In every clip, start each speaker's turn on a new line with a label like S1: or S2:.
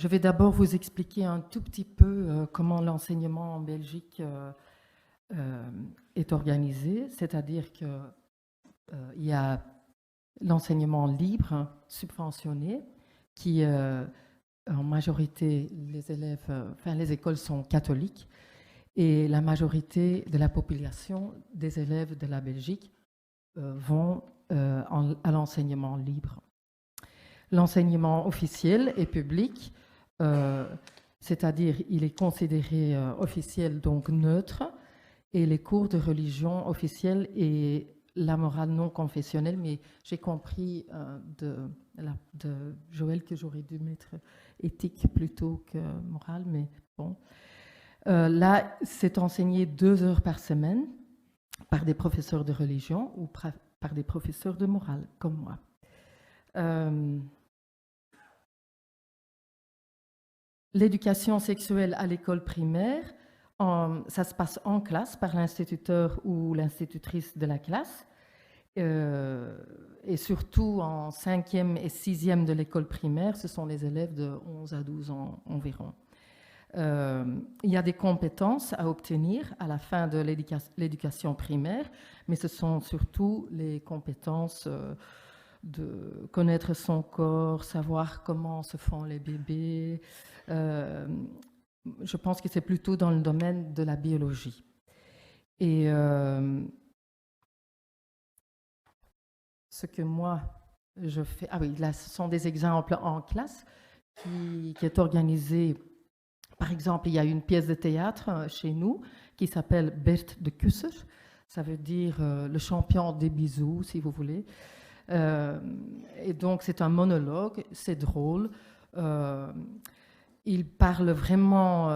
S1: Je vais d'abord vous expliquer un tout petit peu comment l'enseignement en Belgique est organisé, c'est-à-dire qu'il y a l'enseignement libre, subventionné, qui en majorité, les écoles sont catholiques et la majorité de la population des élèves de la Belgique vont à l'enseignement libre. L'enseignement officiel et public, c'est-à-dire il est considéré officiel, donc neutre, et les cours de religion officiels et la morale non confessionnelle, mais j'ai compris de Joël que j'aurais dû mettre éthique plutôt que morale, mais bon. Là, c'est enseigné 2 heures par semaine par des professeurs de religion ou par des professeurs de morale, comme moi. L'éducation sexuelle à l'école primaire, ça se passe en classe par l'instituteur ou l'institutrice de la classe. Et surtout en 5e et 6e de l'école primaire, ce sont les élèves de 11 à 12 ans environ. Il y a des compétences à obtenir à la fin de l'éducation primaire, mais ce sont surtout les compétences de connaître son corps, savoir comment se font les bébés. Je pense que c'est plutôt dans le domaine de la biologie. Et ce que moi, je fais... Ah oui, là, ce sont des exemples en classe qui est organisé. Par exemple, il y a une pièce de théâtre chez nous qui s'appelle Bert de Kusser. Ça veut dire le champion des bisous, si vous voulez. Et donc, c'est un monologue, c'est drôle. Il parle vraiment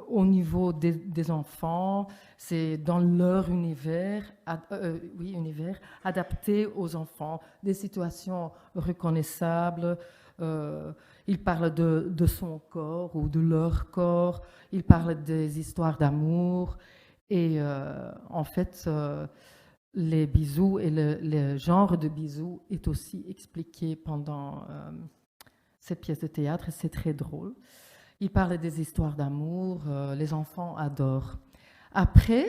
S1: au niveau des enfants, c'est dans leur univers, univers adapté aux enfants, des situations reconnaissables. Il parle de son corps ou de leur corps, il parle des histoires d'amour et en fait, les bisous et le genre de bisous est aussi expliqué pendant cette pièce de théâtre et c'est très drôle. Il parle des histoires d'amour, les enfants adorent. Après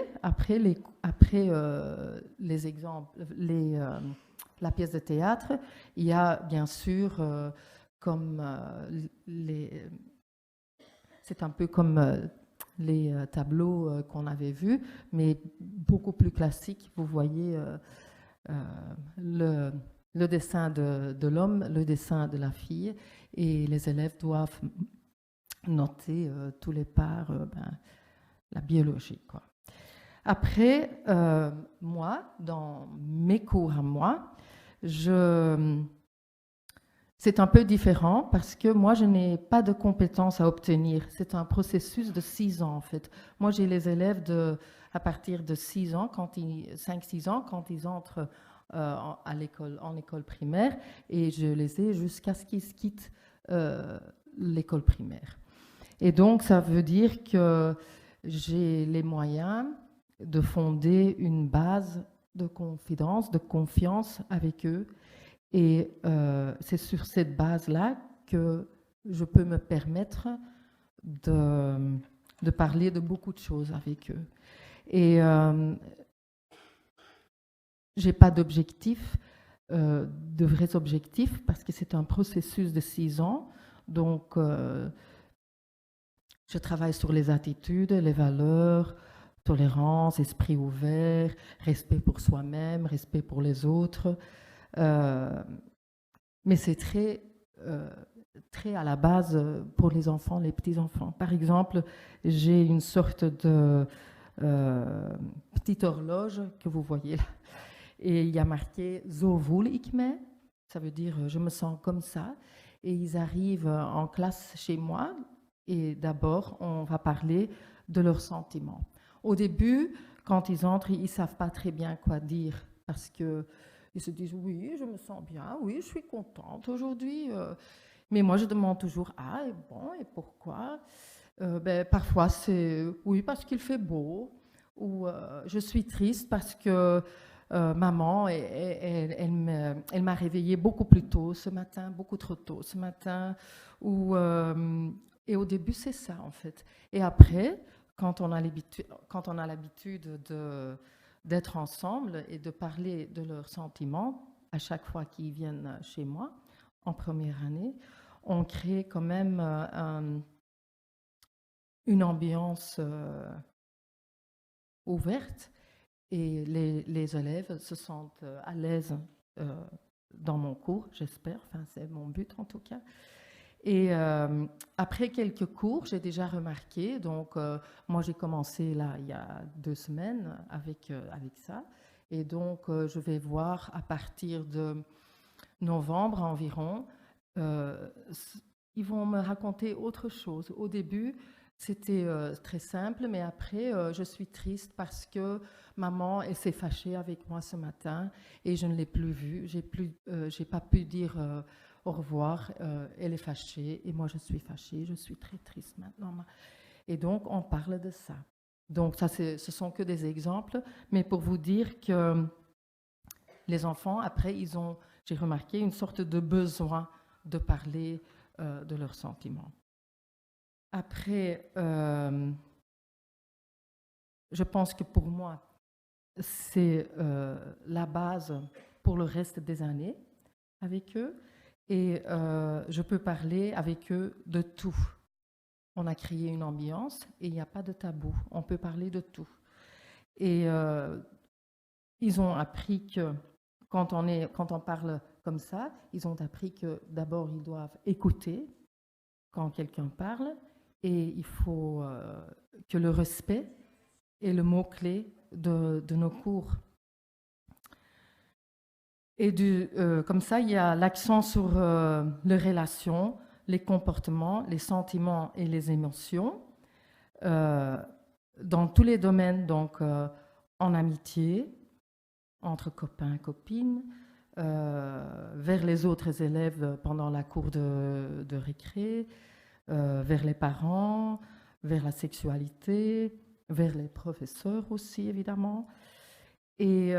S1: les exemples, la pièce de théâtre, il y a bien sûr c'est un peu comme les tableaux qu'on avait vus, mais beaucoup plus classique. Vous voyez le dessin de l'homme, le dessin de la fille, et les élèves doivent noter tous les parts, la biologie, quoi. Après, moi, dans mes cours à moi, c'est un peu différent parce que moi, je n'ai pas de compétences à obtenir. C'est un processus de 6 ans, en fait. Moi, j'ai les élèves à partir de 6 ans, 5-6 ans, quand ils entrent en école primaire, et je les ai jusqu'à ce qu'ils quittent l'école primaire. Et donc, ça veut dire que j'ai les moyens de fonder une base de confidence, de confiance avec eux. Et c'est sur cette base-là que je peux me permettre de parler de beaucoup de choses avec eux. Et j'ai pas d'objectifs, de vrais objectifs, parce que c'est un processus de 6 ans. Donc, je travaille sur les attitudes, les valeurs, tolérance, esprit ouvert, respect pour soi-même, respect pour les autres. Mais c'est très à la base pour les enfants, les petits-enfants. Par exemple, j'ai une sorte de petite horloge que vous voyez là. Et il y a marqué « Zo voel ik me », ça veut dire « je me sens comme ça ». Et ils arrivent en classe chez moi et d'abord, on va parler de leurs sentiments. Au début, quand ils entrent, ils ne savent pas très bien quoi dire parce qu'ils se disent « oui, je me sens bien, oui, je suis contente aujourd'hui ». Mais moi, je demande toujours « ah, et bon, et pourquoi ?» Parfois, c'est « oui, parce qu'il fait beau » ou « je suis triste parce que maman, elle m'a réveillée beaucoup plus tôt ce matin, beaucoup trop tôt ce matin. Et au début, c'est ça, en fait. Et après, quand on a l'habitude d'être ensemble et de parler de leurs sentiments, à chaque fois qu'ils viennent chez moi, en première année, on crée quand même une ambiance ouverte et les élèves se sentent à l'aise dans mon cours, j'espère, enfin, c'est mon but en tout cas. Et après quelques cours, j'ai déjà remarqué, donc moi j'ai commencé là il y a 2 semaines avec ça, et donc je vais voir à partir de novembre environ, euh, ils vont me raconter autre chose. Au début, c'était très simple, mais après, je suis triste parce que maman, elle s'est fâchée avec moi ce matin et je ne l'ai plus vue. J'ai pas pu dire au revoir. Elle est fâchée et moi, je suis fâchée. Je suis très triste maintenant. Et donc, on parle de ça. Donc, ça, ce sont que des exemples, mais pour vous dire que les enfants, après, j'ai remarqué, une sorte de besoin de parler de leurs sentiments. Après, je pense que pour moi, c'est la base pour le reste des années avec eux. Et je peux parler avec eux de tout. On a créé une ambiance et il n'y a pas de tabou. On peut parler de tout. Et ils ont appris que quand on parle comme ça, ils ont appris que d'abord ils doivent écouter quand quelqu'un parle et il faut que le respect est le mot-clé de nos cours. Et comme ça, il y a l'accent sur les relations, les comportements, les sentiments et les émotions dans tous les domaines, donc en amitié, entre copains, copines, vers les autres élèves pendant la cour de récré, vers les parents, vers la sexualité, vers les professeurs aussi, évidemment. Et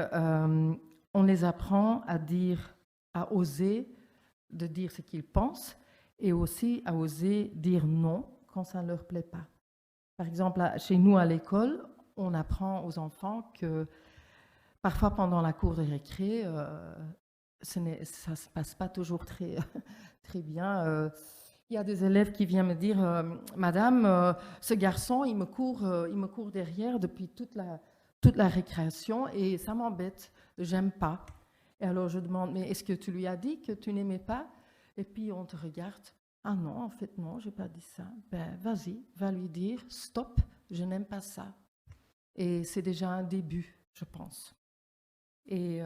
S1: on les apprend à oser de dire ce qu'ils pensent et aussi à oser dire non quand ça ne leur plaît pas. Par exemple, chez nous à l'école, on apprend aux enfants que parfois pendant la cour de récré, ça ne se passe pas toujours très, très bien. Il y a des élèves qui viennent me dire Madame, ce garçon, il me court derrière depuis toute la récréation et ça m'embête, j'aime pas. Et alors je demande mais est-ce que tu lui as dit que tu n'aimais pas? Et puis on te regarde. Ah non, en fait non, j'ai pas dit ça. Ben vas-y, va lui dire stop, je n'aime pas ça. Et c'est déjà un début, je pense. Et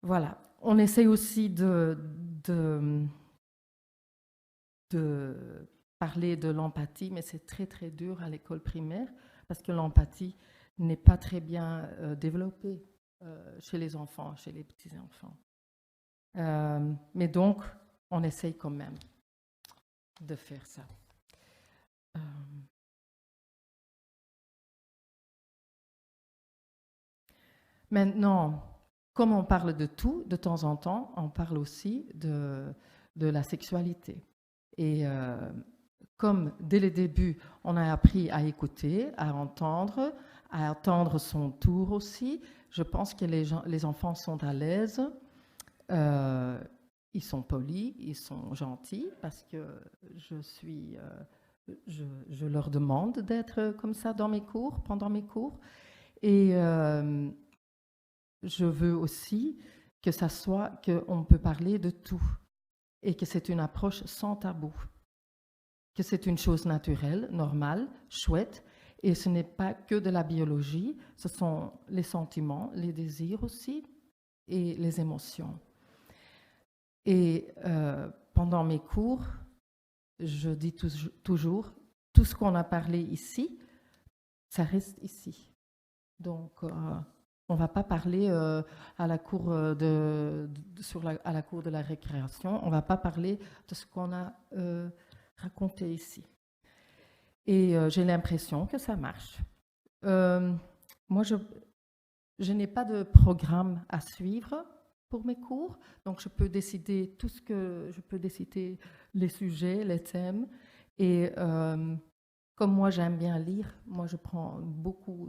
S1: voilà, on essaye aussi de parler de l'empathie, mais c'est très très dur à l'école primaire parce que l'empathie n'est pas très bien développée chez les enfants, chez les petits-enfants. Mais donc, on essaye quand même de faire ça. Maintenant, comme on parle de tout, de temps en temps, on parle aussi de la sexualité. Et comme dès le début, on a appris à écouter, à attendre son tour aussi, je pense que les enfants sont à l'aise, ils sont polis, ils sont gentils, parce que je leur demande d'être comme ça dans mes cours, pendant mes cours. Et je veux aussi que ça soit qu'on peut parler de tout et que c'est une approche sans tabou, que c'est une chose naturelle, normale, chouette, et ce n'est pas que de la biologie, ce sont les sentiments, les désirs aussi, et les émotions. Et pendant mes cours, je dis toujours, tout ce qu'on a parlé ici, ça reste ici. Donc, on ne va pas parler à la cour à la cour de la récréation, on ne va pas parler de ce qu'on a raconté ici. Et j'ai l'impression que ça marche. Moi, je n'ai pas de programme à suivre pour mes cours, donc je peux décider les sujets, les thèmes, et comme moi j'aime bien lire, moi je prends beaucoup,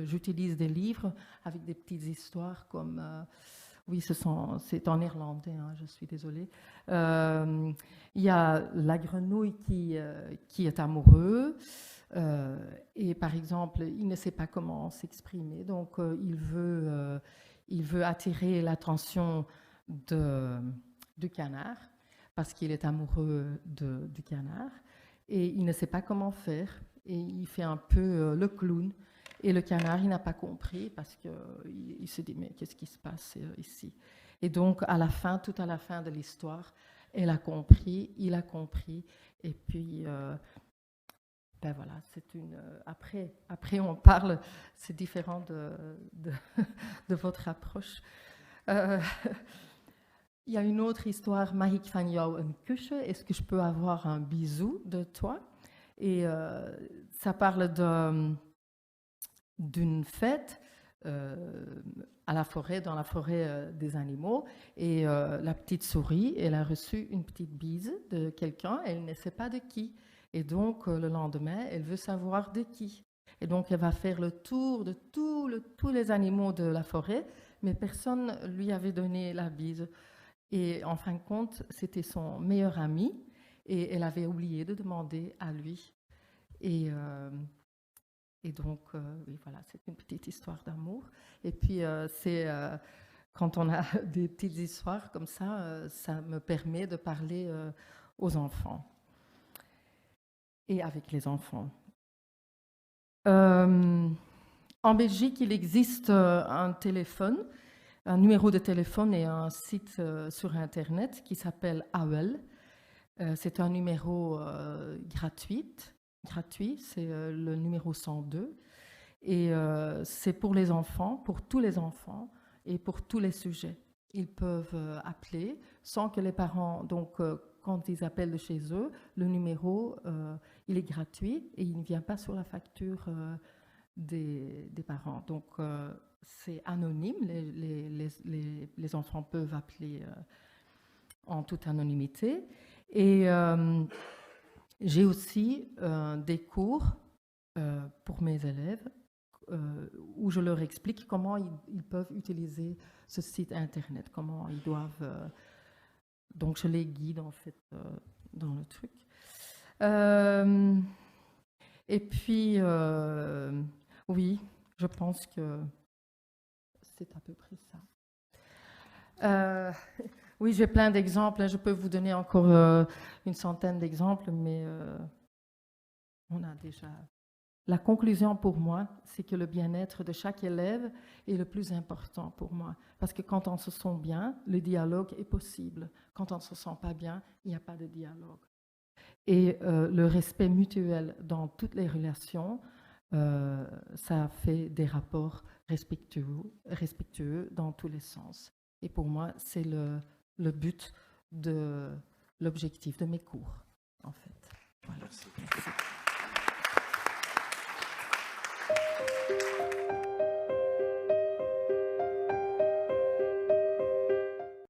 S1: j'utilise des livres avec des petites histoires comme, oui c'est en néerlandais, hein, je suis désolée. Il y a la grenouille qui est amoureux. Et par exemple, il ne sait pas comment s'exprimer, donc il veut attirer l'attention du canard parce qu'il est amoureux du canard et il ne sait pas comment faire et il fait un peu le clown. Et le canard, il n'a pas compris parce qu'il se dit mais qu'est-ce qui se passe ici? Et donc tout à la fin de l'histoire, il a compris, et puis ben voilà, après on parle, c'est différent de votre approche. Il y a une autre histoire, Mag ik van jou een kusje? Est-ce que je peux avoir un bisou de toi? Et ça parle d'une fête dans la forêt des animaux, et la petite souris, elle a reçu une petite bise de quelqu'un, elle ne sait pas de qui. Et donc, le lendemain, elle veut savoir de qui. Et donc, elle va faire le tour de tous les animaux de la forêt, mais personne lui avait donné la bise. Et en fin de compte, c'était son meilleur ami, et elle avait oublié de demander à lui. Et donc, oui, voilà, c'est une petite histoire d'amour. Et puis, quand on a des petites histoires comme ça me permet de parler aux enfants. Et avec les enfants. En Belgique, il existe un numéro de téléphone et un site sur Internet qui s'appelle AWEL. C'est un numéro gratuit, c'est le numéro 102. Et c'est pour les enfants, pour tous les enfants et pour tous les sujets. Ils peuvent appeler sans que les parents... Donc, quand ils appellent de chez eux, le numéro, il est gratuit et il ne vient pas sur la facture des parents. Donc, c'est anonyme. Les enfants peuvent appeler en toute anonymité. Et j'ai aussi des cours pour mes élèves où je leur explique comment ils peuvent utiliser ce site Internet, comment ils doivent... donc, je les guide, en fait, dans le truc. Et puis, oui, je pense que c'est à peu près ça. Oui, j'ai plein d'exemples. Je peux vous donner encore une centaine d'exemples, mais on a déjà... La conclusion pour moi, c'est que le bien-être de chaque élève est le plus important pour moi. Parce que quand on se sent bien, le dialogue est possible. Quand on ne se sent pas bien, il n'y a pas de dialogue. Et le respect mutuel dans toutes les relations, ça fait des rapports respectueux dans tous les sens. Et pour moi, c'est le but de l'objectif de mes cours, en fait. Voilà. Merci.